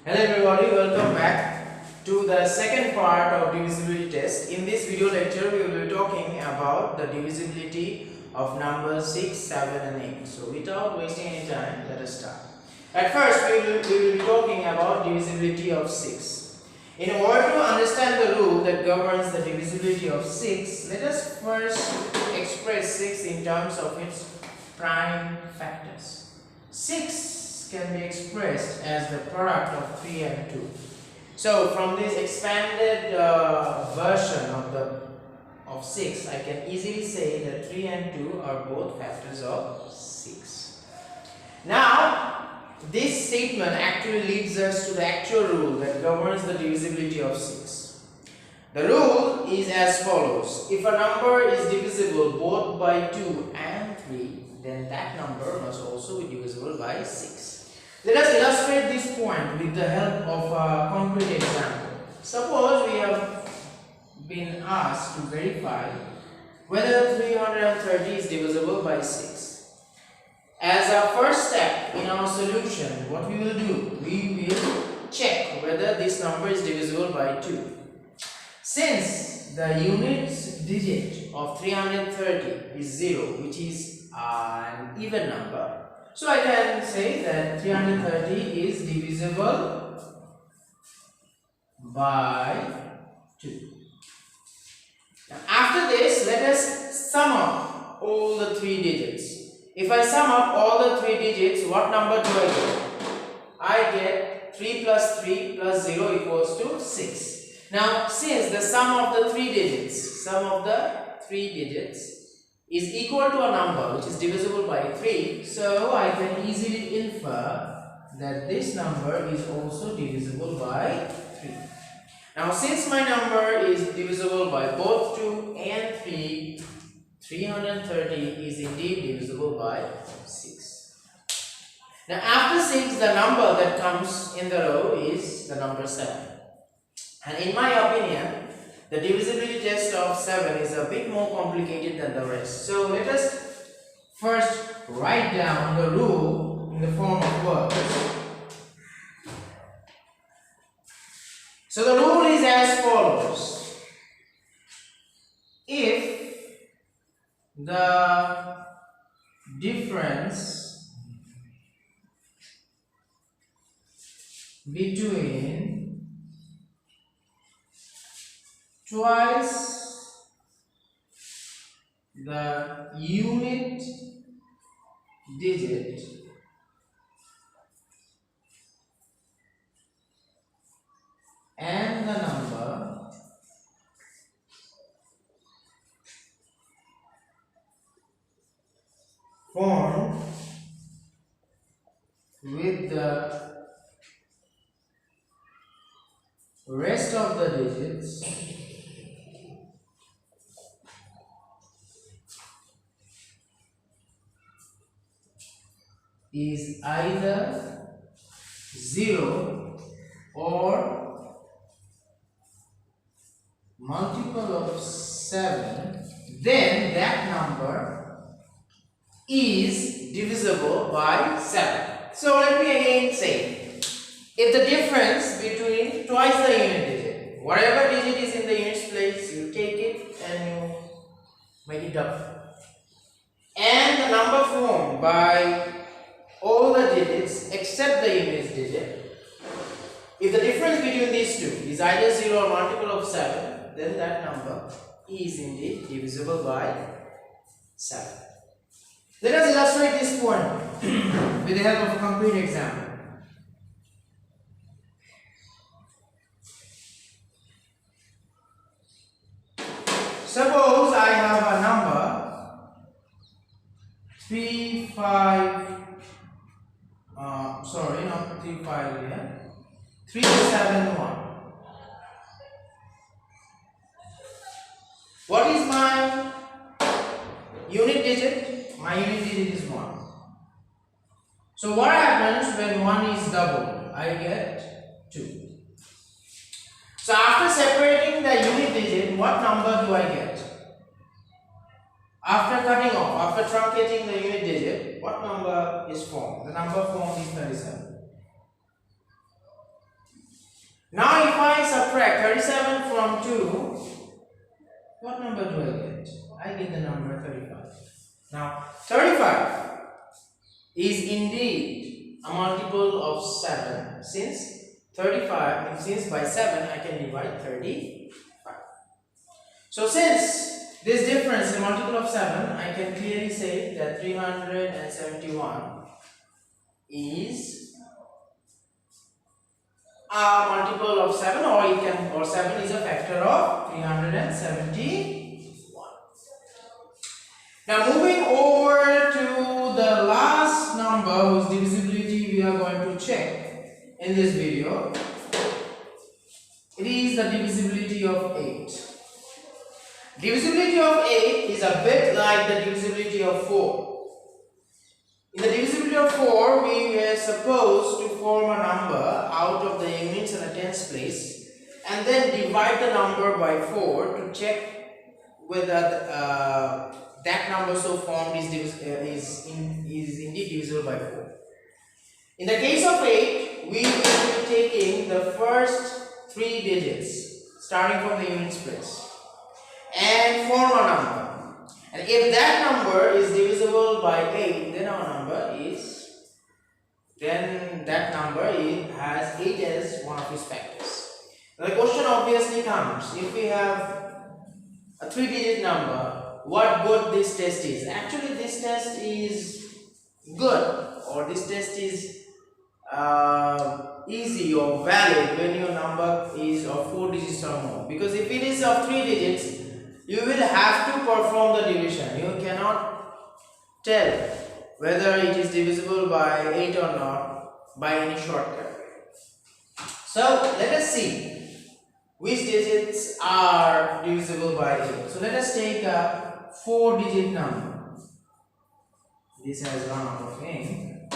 Hello everybody, welcome back to the second part of divisibility test. In this video lecture, we will be talking about the divisibility of numbers 6, 7 and 8. So without wasting any time, let us start. At first, we will be talking about divisibility of 6. In order to understand the rule that governs the divisibility of 6, let us first express 6 in terms of its prime factors. 6 can be expressed as the product of 3 and 2. So from this expanded version of 6, I can easily say that 3 and 2 are both factors of 6. Now, this statement actually leads us to the actual rule that governs the divisibility of 6. The rule is as follows: if a number is divisible both by 2 and 3, then that number must also be divisible by 6. Let us illustrate this point with the help of a concrete example. Suppose we have been asked to verify whether 330 is divisible by 6. As a first step in our solution, what we will do? We will check whether this number is divisible by 2. Since the unit digit of 330 is 0, which is an even number, so I can say that 330 is divisible by 2. Now after this, let us sum up all the 3 digits. If I sum up all the 3 digits, what number do I get? I get 3 plus 3 plus 0 equals to 6. Now since the sum of the 3 digits is equal to a number which is divisible by 3, so I can easily infer that this number is also divisible by 3. Now since my number is divisible by both 2 and 3, 330 is indeed divisible by 6. Now after 6, the number that comes in the row is the number 7. And in my opinion, the divisibility test of 7 is a bit more complicated than the rest. So let us first write down the rule in the form of words. So the rule is as follows: if the difference between twice the unit digit and the number formed with the rest of the digits is either 0 or multiple of 7, then that number is divisible by 7. So let me again say, if the difference between twice the unit digit, whatever digit is in the units place, you take it and you make it double, and the number formed by all the digits except the unit digit, if the difference between these two is either 0 or multiple of 7, then that number is indeed divisible by 7. Let us illustrate this point with the help of a concrete example. Suppose I have a number 371. What is my unit digit? My unit digit is 1. So what happens when 1 is doubled? I get 2. So after separating the unit digit, what number do I get? After cutting off, after truncating the unit digit, what number is formed? The number formed is 37. Now if I subtract 37 from 2, what number do I get? I get the number 35. Now 35 is indeed a multiple of 7, since by 7 I can divide 35. So since this difference is a multiple of 7, I can clearly say that 371 is a multiple of 7, or 7 is a factor of 371. Now moving over to the last number whose divisibility we are going to check in this video. It is the divisibility of 8. Divisibility of 8 is a bit like the divisibility of 4. In the divisibility of 4, we were supposed to form a number out of the units in the tens place and then divide the number by 4 to check whether that number so formed is indeed divisible by 4. In the case of 8, we will be taking the first 3 digits starting from the units place and form a number. And if that number is divisible by 8, then that number has 8 as one of its factors. Now the question obviously comes, if we have a 3-digit number, what good this test is? Actually, this test is good, or this test is easy or valid when your number is of 4 digits or more. Because if it is of 3 digits, you will have to perform the division. You cannot tell whether it is divisible by 8 or not by any shortcut. So let us see which digits are divisible by 8. So let us take a 4-digit number. This has run out of ink.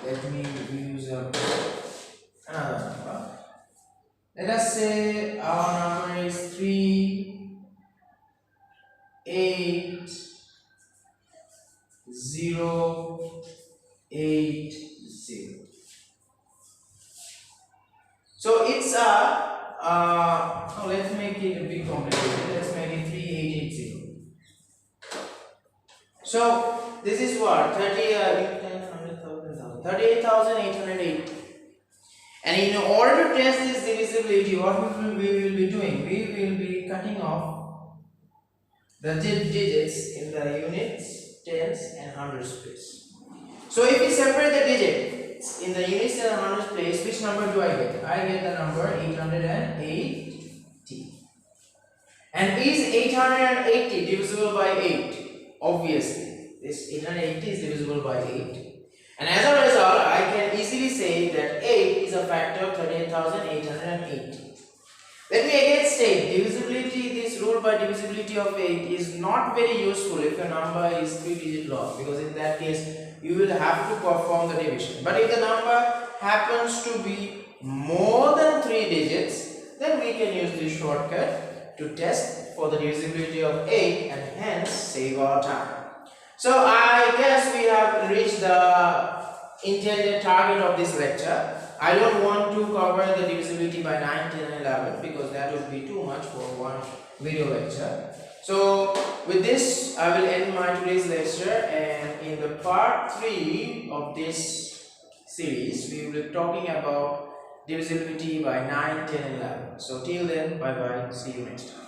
Let me use another number. Let us say our number is 38080. So it's let's make it a bit complicated. Let's make it 3880. So this is what 38,808. And in order to test this divisibility, what we will be doing? We will be cutting off the digits in the units, tens and hundreds place. So if we separate the digits in the units and hundreds place, which number do I get? I get the number 880. And is 880 divisible by 8? Obviously, this 880 is divisible by 8. And as a result, I can easily say that 8 is a factor of 38,880. Let me again state, divisibility, this rule by divisibility of 8 is not very useful if your number is 3-digit long, because in that case, you will have to perform the division. But if the number happens to be more than 3 digits, then we can use this shortcut to test for the divisibility of 8 and hence save our time. So I guess we have reached the intended target of this lecture. I don't want to cover the divisibility by 9, 10 and 11 because that would be too much for one video lecture. So with this I will end my today's lecture, and in the part 3 of this series we will be talking about divisibility by 9, 10 and 11. So till then, bye bye, see you next time.